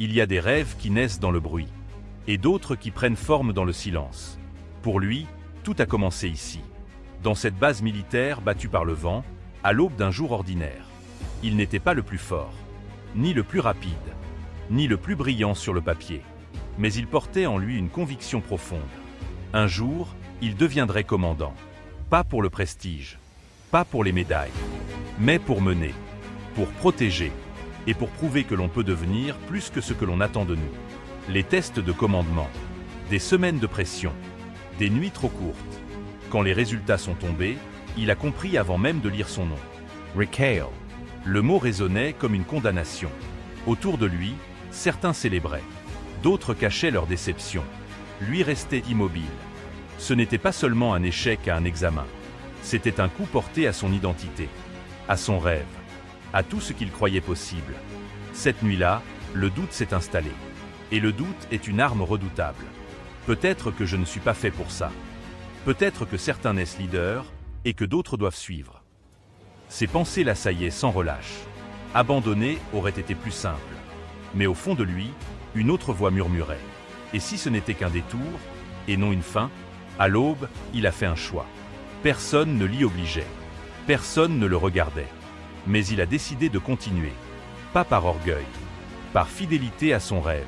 Il y a des rêves qui naissent dans le bruit, et d'autres qui prennent forme dans le silence. Pour lui, tout a commencé ici, dans cette base militaire battue par le vent, à l'aube d'un jour ordinaire. Il n'était pas le plus fort, ni le plus rapide, ni le plus brillant sur le papier, mais il portait en lui une conviction profonde. Un jour, il deviendrait commandant, pas pour le prestige, pas pour les médailles, mais pour mener, pour protéger, et pour prouver que l'on peut devenir plus que ce que l'on attend de nous. Les tests de commandement, des semaines de pression, des nuits trop courtes. Quand les résultats sont tombés, il a compris avant même de lire son nom. Recale. Le mot résonnait comme une condamnation. Autour de lui, certains célébraient, d'autres cachaient leur déception. Lui restait immobile. Ce n'était pas seulement un échec à un examen, c'était un coup porté à son identité, à son rêve, à tout ce qu'il croyait possible. Cette nuit-là, le doute s'est installé. Et le doute est une arme redoutable. Peut-être que je ne suis pas fait pour ça. Peut-être que certains naissent leaders, et que d'autres doivent suivre. Ces pensées l'assaillaient sans relâche. Abandonner aurait été plus simple. Mais au fond de lui, une autre voix murmurait. Et si ce n'était qu'un détour, et non une fin? À l'aube, il a fait un choix. Personne ne l'y obligeait. Personne ne le regardait. Mais il a décidé de continuer. Pas par orgueil, par fidélité à son rêve.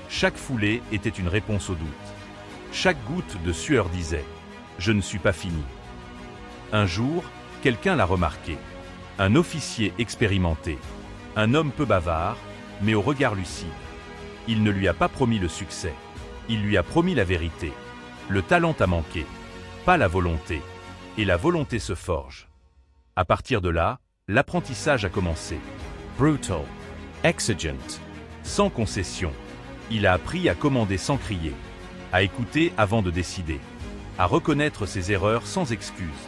Chaque foulée était une réponse au doute. Chaque goutte de sueur disait « Je ne suis pas fini ». Un jour, quelqu'un l'a remarqué. Un officier expérimenté. Un homme peu bavard, mais au regard lucide. Il ne lui a pas promis le succès. Il lui a promis la vérité. Le talent a manqué, pas la volonté. Et la volonté se forge. À partir de là, l'apprentissage a commencé. Brutal, exigent, sans concession. Il a appris à commander sans crier, à écouter avant de décider, à reconnaître ses erreurs sans excuse.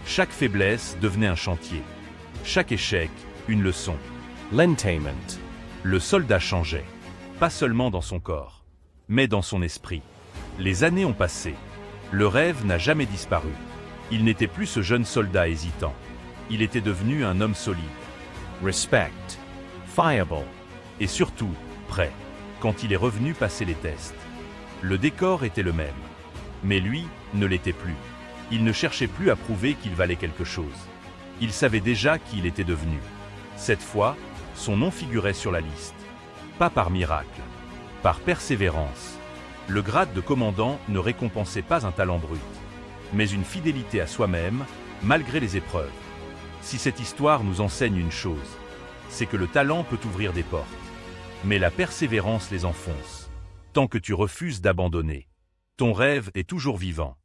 Chaque faiblesse devenait un chantier, chaque échec, une leçon. L'entainment. Le soldat changeait, pas seulement dans son corps, mais dans son esprit. Les années ont passé. Le rêve n'a jamais disparu. Il n'était plus ce jeune soldat hésitant. Il était devenu un homme solide. Respect. Fiable. Et surtout, prêt. Quand il est revenu passer les tests. Le décor était le même. Mais lui ne l'était plus. Il ne cherchait plus à prouver qu'il valait quelque chose. Il savait déjà qui il était devenu. Cette fois, son nom figurait sur la liste. Pas par miracle, par persévérance. Le grade de commandant ne récompensait pas un talent brut, mais une fidélité à soi-même, malgré les épreuves. Si cette histoire nous enseigne une chose, c'est que le talent peut ouvrir des portes, mais la persévérance les enfonce. Tant que tu refuses d'abandonner, ton rêve est toujours vivant.